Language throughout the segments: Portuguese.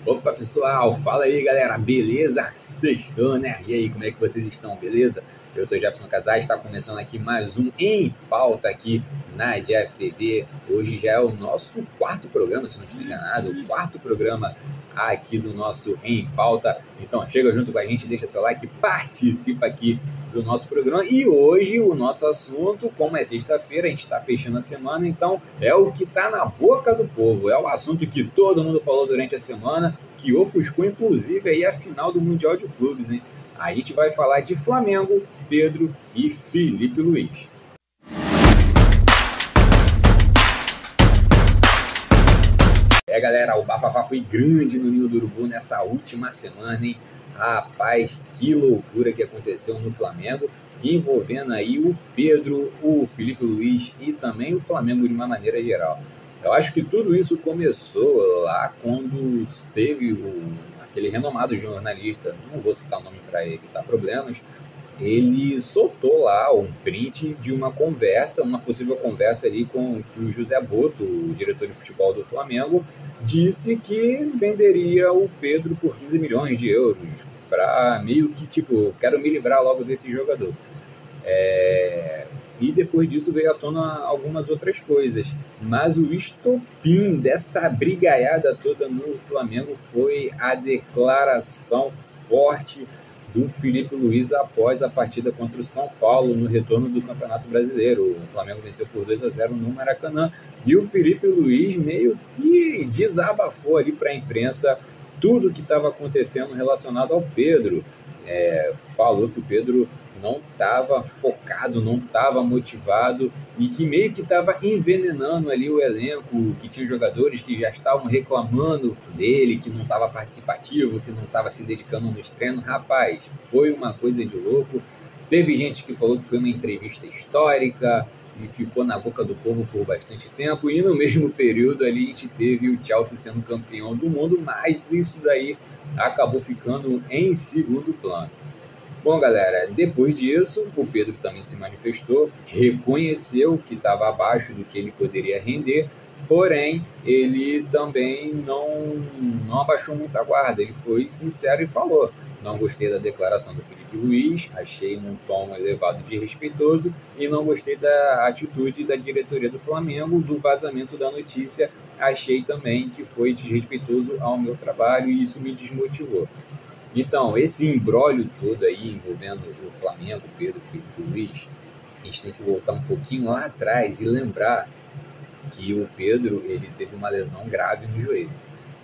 Opa, pessoal, fala aí, galera, beleza? Sextou, né? E aí, como é que vocês estão, beleza? Eu sou Jefferson Casais, está começando aqui mais um Em Pauta aqui na Jeff TV. Hoje já é o nosso quarto programa, se não estiver enganado, o quarto programa aqui do nosso Em Pauta. Então, chega junto com a gente, deixa seu like, participa aqui do nosso programa. E hoje o nosso assunto, como é sexta-feira, a gente está fechando a semana, então é o que está na boca do povo, é o assunto que todo mundo falou durante a semana, que ofuscou inclusive aí a final do Mundial de Clubes, hein? A gente vai falar de Flamengo, Pedro e Felipe Luiz. Galera, o bafafá foi grande no Ninho do Urubu nessa última semana, hein? Rapaz, que loucura que aconteceu no Flamengo, envolvendo aí o Pedro, o Felipe Luiz e também o Flamengo de uma maneira geral. Eu acho que tudo isso começou lá quando teve aquele renomado jornalista, não vou citar o nome para evitar problemas, ele soltou lá um print de uma conversa, uma possível conversa ali com que o José Boto, o diretor de futebol do Flamengo, disse que venderia o Pedro por 15 milhões de euros, para meio que, tipo, quero me livrar logo desse jogador. E depois disso veio à tona algumas outras coisas. Mas o estopim dessa brigaiada toda no Flamengo foi a declaração forte do Felipe Luiz após a partida contra o São Paulo no retorno do Campeonato Brasileiro. O Flamengo venceu por 2-0 no Maracanã e o Felipe Luiz meio que desabafou ali para a imprensa tudo o que estava acontecendo relacionado ao Pedro. Falou que o Pedro não estava focado, não estava motivado e que meio que estava envenenando ali o elenco, que tinha jogadores que já estavam reclamando dele, que não estava participativo, que não estava se dedicando nos treinos. Rapaz, foi uma coisa de louco. Teve gente que falou que foi uma entrevista histórica e ficou na boca do povo por bastante tempo, e no mesmo período ali a gente teve o Chelsea sendo campeão do mundo, mas isso daí acabou ficando em segundo plano. Bom, galera, depois disso, o Pedro também se manifestou, reconheceu que estava abaixo do que ele poderia render, porém, ele também não abaixou muito a guarda, ele foi sincero e falou: não gostei da declaração do Felipe Luiz, achei um tom elevado de respeitoso e não gostei da atitude da diretoria do Flamengo, do vazamento da notícia, achei também que foi desrespeitoso ao meu trabalho e isso me desmotivou. Então, esse imbróglio todo aí envolvendo o Flamengo, Pedro, Felipe Luiz, a gente tem que voltar um pouquinho lá atrás e lembrar que o Pedro ele teve uma lesão grave no joelho.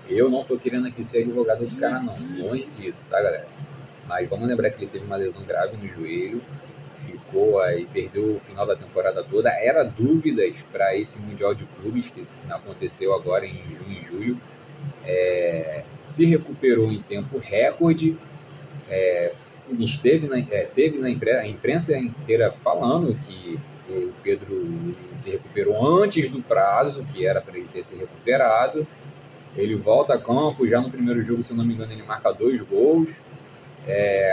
Eu não estou querendo aqui ser advogado do cara, não, longe disso, tá, galera? Mas vamos lembrar que ele teve uma lesão grave no joelho, ficou aí, perdeu o final da temporada toda, era dúvidas para esse Mundial de Clubes que aconteceu agora em junho e julho. Se recuperou em tempo recorde, teve a imprensa inteira falando que o Pedro se recuperou antes do prazo, que era para ele ter se recuperado. Ele volta a campo, já no primeiro jogo, se não me engano, ele marca 2 gols.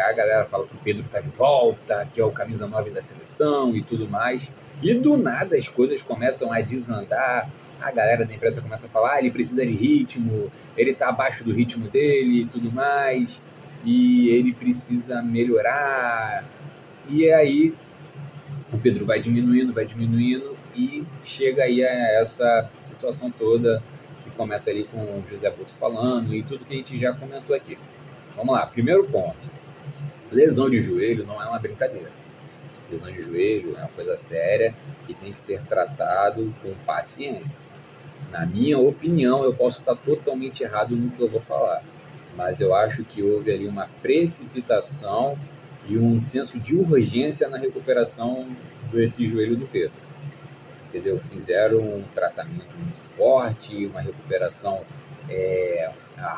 A galera fala que o Pedro está de volta, que é o camisa 9 da seleção e tudo mais. E do nada as coisas começam a desandar. A galera da imprensa começa a falar: ele precisa de ritmo, ele está abaixo do ritmo dele e tudo mais, e ele precisa melhorar. E aí o Pedro vai diminuindo e chega aí a essa situação toda que começa ali com o José Boto falando e tudo que a gente já comentou aqui. Vamos lá, primeiro ponto: lesão de joelho não é uma brincadeira. Lesão de joelho é uma coisa séria que tem que ser tratado com paciência. Na minha opinião, eu posso estar totalmente errado no que eu vou falar, mas eu acho que houve ali uma precipitação e um senso de urgência na recuperação desse joelho do Pedro. Entendeu? Fizeram um tratamento muito forte, uma recuperação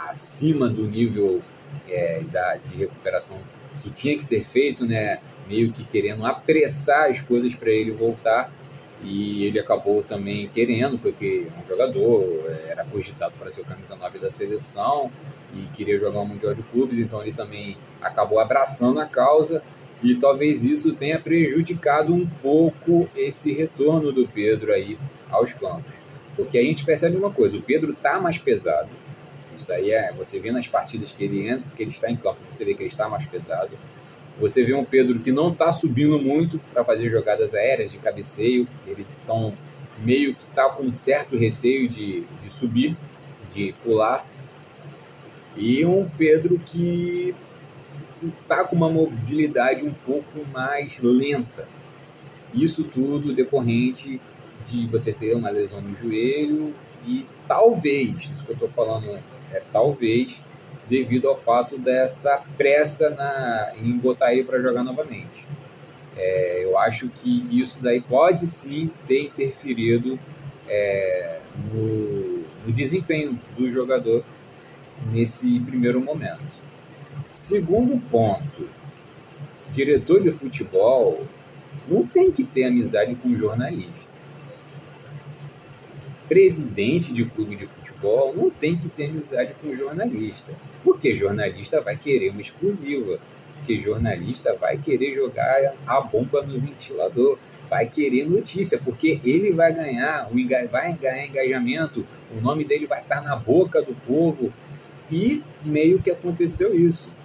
acima do nível de recuperação que tinha que ser feito, né? Meio que querendo apressar as coisas para ele voltar, e ele acabou também querendo, porque é um jogador, era cogitado para ser o camisa 9 da seleção e queria jogar um Mundial de Clubes, então ele também acabou abraçando a causa, e talvez isso tenha prejudicado um pouco esse retorno do Pedro aí aos campos. Porque a gente percebe uma coisa: o Pedro está mais pesado, Isso aí você vê nas partidas que ele entra, que ele está em campo, você vê que ele está mais pesado. Você vê um Pedro que não está subindo muito para fazer jogadas aéreas de cabeceio, ele meio que está com certo receio de subir, de pular. E um Pedro que está com uma mobilidade um pouco mais lenta. Isso tudo decorrente de você ter uma lesão no joelho e talvez, isso que eu estou falando talvez, devido ao fato dessa pressa em botar ele para jogar novamente. Eu acho que isso daí pode sim ter interferido no desempenho do jogador nesse primeiro momento. Segundo ponto, diretor de futebol não tem que ter amizade com jornalista. Presidente de clube de futebol não tem que ter amizade com jornalista, porque jornalista vai querer uma exclusiva, porque jornalista vai querer jogar a bomba no ventilador, vai querer notícia, porque ele vai ganhar engajamento, o nome dele vai estar na boca do povo, e meio que aconteceu isso.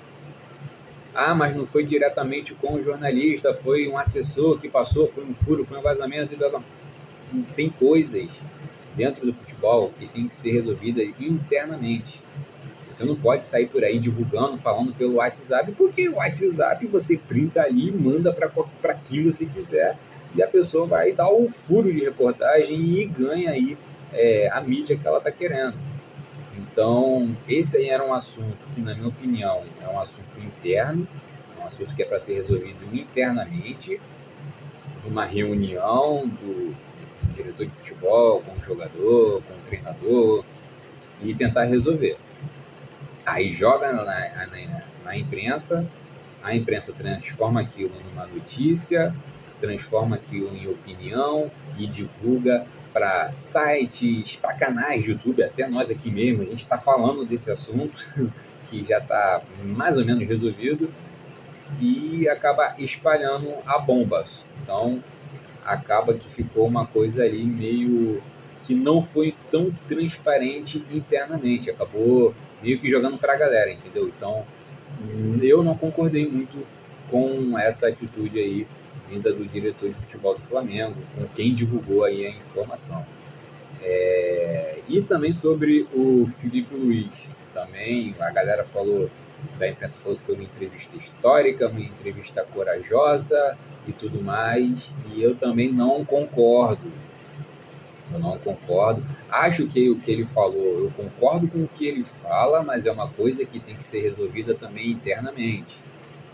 Ah, mas não foi diretamente com o jornalista, foi um assessor que passou, foi um furo, foi um vazamento. Tem coisas dentro do futebol que tem que ser resolvidas internamente. Você não pode sair por aí divulgando, falando pelo WhatsApp, porque o WhatsApp você printa ali e manda para quem você quiser, e a pessoa vai dar o furo de reportagem e ganha aí a mídia que ela está querendo. Então, esse aí era um assunto que, na minha opinião, é um assunto interno, um assunto que é para ser resolvido internamente, numa reunião do diretor de futebol, com o jogador, com o treinador, e tentar resolver. Aí joga na imprensa, a imprensa transforma aquilo numa notícia, transforma aquilo em opinião e divulga para sites, para canais de YouTube, até nós aqui mesmo, a gente está falando desse assunto, que já está mais ou menos resolvido, e acaba espalhando a bomba. Então, acaba que ficou uma coisa ali meio que não foi tão transparente internamente, acabou meio que jogando para a galera, entendeu? Então, eu não concordei muito com essa atitude aí vinda do diretor de futebol do Flamengo, com quem divulgou aí a informação. E também sobre o Filipe Luís, também a galera da imprensa falou que foi uma entrevista histórica, uma entrevista corajosa e tudo mais, e eu também não concordo. Acho que o que ele falou, eu concordo com o que ele fala, mas é uma coisa que tem que ser resolvida também internamente.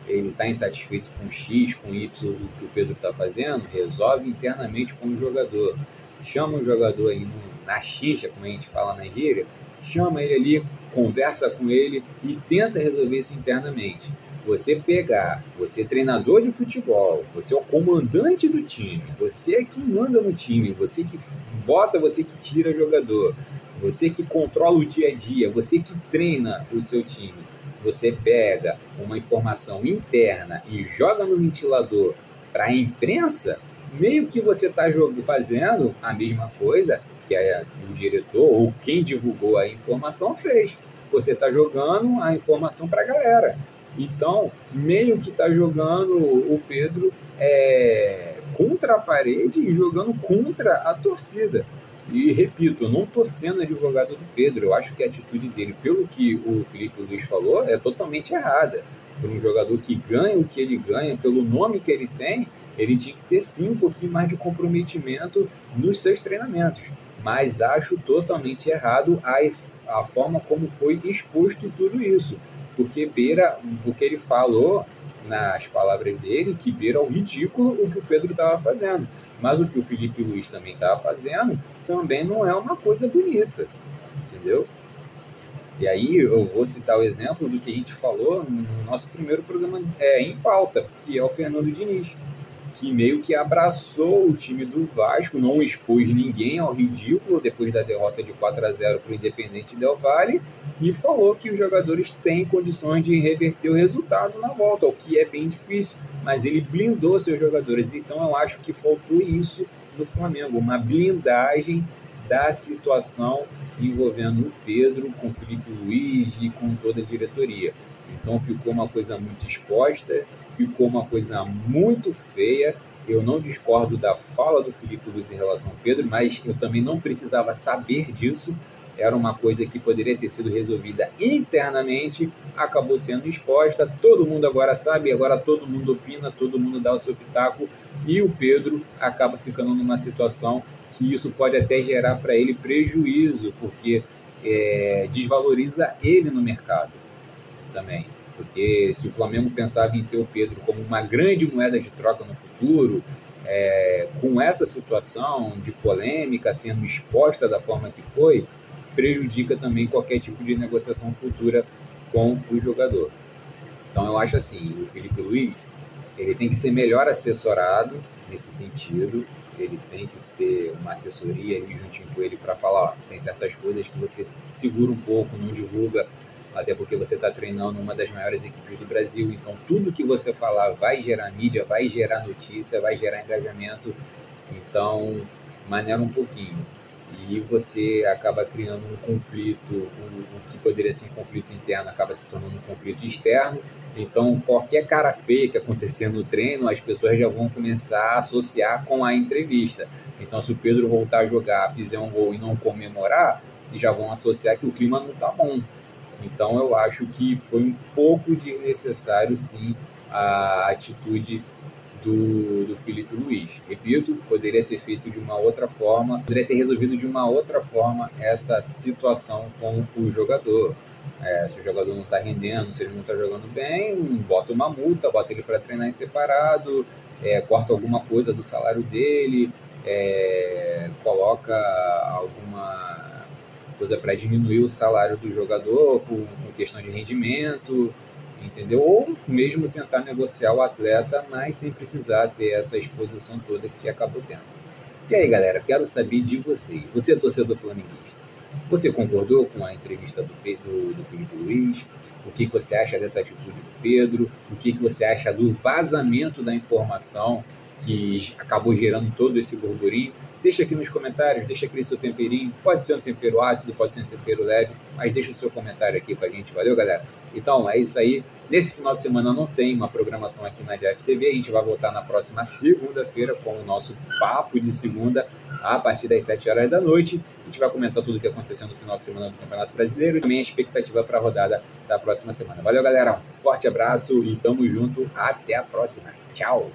Ele está insatisfeito com X, com Y do que o Pedro está fazendo, resolve internamente com o jogador. Chama o jogador ali na xixa, como a gente fala na gíria, chama ele ali, conversa com ele e tenta resolver isso internamente. Você é treinador de futebol, você é o comandante do time, você é quem manda no time, você que bota, você que tira jogador, você que controla o dia a dia, você que treina o seu time. Você pega uma informação interna e joga no ventilador para a imprensa, meio que você está fazendo a mesma coisa que o diretor ou quem divulgou a informação fez. Você está jogando a informação para a galera. Então, meio que está jogando o Pedro contra a parede e jogando contra a torcida. E, repito, eu não estou sendo advogado do Pedro. Eu acho que a atitude dele, pelo que o Filipe Luís falou, é totalmente errada. Por um jogador que ganha o que ele ganha, pelo nome que ele tem, ele tinha que ter, sim, um pouquinho mais de comprometimento nos seus treinamentos. Mas acho totalmente errado a forma como foi exposto tudo isso. Porque beira o que ele falou, nas palavras dele, que beira ao ridículo o que o Pedro estava fazendo. Mas o que o Filipe Luís também estava fazendo também não é uma coisa bonita, entendeu? E aí eu vou citar o exemplo do que a gente falou no nosso primeiro programa em pauta, que é o Fernando Diniz, que meio que abraçou o time do Vasco, não expôs ninguém ao ridículo depois da derrota de 4-0 para o Independente Del Valle, e falou que os jogadores têm condições de reverter o resultado na volta, o que é bem difícil, mas ele blindou seus jogadores. Então eu acho que faltou isso no Flamengo, uma blindagem da situação envolvendo o Pedro com o Felipe Luiz e com toda a diretoria. Então ficou uma coisa muito exposta, ficou uma coisa muito feia. Eu não discordo da fala do Felipe Luiz em relação ao Pedro, mas eu também não precisava saber disso. Era uma coisa que poderia ter sido resolvida internamente, acabou sendo exposta, todo mundo agora sabe, agora todo mundo opina, todo mundo dá o seu pitaco, e o Pedro acaba ficando numa situação que isso pode até gerar para ele prejuízo, porque desvaloriza ele no mercado também. Porque se o Flamengo pensava em ter o Pedro como uma grande moeda de troca no futuro, com essa situação de polêmica sendo exposta da forma que foi, prejudica também qualquer tipo de negociação futura com o jogador. Então eu acho assim, o Felipe Luiz, ele tem que ser melhor assessorado nesse sentido, ele tem que ter uma assessoria ali juntinho com ele para falar, ó, tem certas coisas que você segura um pouco, não divulga, até porque você está treinando uma das maiores equipes do Brasil, então tudo que você falar vai gerar mídia, vai gerar notícia, vai gerar engajamento, então maneira um pouquinho. E você acaba criando um conflito, o que poderia ser um conflito interno acaba se tornando um conflito externo. Então, qualquer cara feia que acontecer no treino, as pessoas já vão começar a associar com a entrevista. Então, se o Pedro voltar a jogar, fizer um gol e não comemorar, já vão associar que o clima não está bom. Então, eu acho que foi um pouco desnecessário, sim, a atitude do Felipe Luiz. Repito, poderia ter feito de uma outra forma, poderia ter resolvido de uma outra forma essa situação com o jogador. Se o jogador não está rendendo, se ele não está jogando bem, bota uma multa, bota ele para treinar em separado, corta alguma coisa do salário dele, coloca alguma coisa para diminuir o salário do jogador com questão de rendimento, entendeu? Ou mesmo tentar negociar o atleta, mas sem precisar ter essa exposição toda que acabou tendo. E aí, galera, quero saber de vocês. Você é torcedor flamenguista? Você concordou com a entrevista do Felipe Luiz? O que você acha dessa atitude do Pedro? O que você acha do vazamento da informação que acabou gerando todo esse burburinho? Deixa aqui nos comentários, deixa aqui seu temperinho. Pode ser um tempero ácido, pode ser um tempero leve, mas deixa o seu comentário aqui com a gente. Valeu, galera? Então, é isso aí. Nesse final de semana não tem uma programação aqui na DF TV. A gente vai voltar na próxima segunda-feira com o nosso papo de segunda a partir das 7 horas da noite. A gente vai comentar tudo o que aconteceu no final de semana do Campeonato Brasileiro e também a expectativa para a rodada da próxima semana. Valeu, galera. Um forte abraço e tamo junto. Até a próxima. Tchau!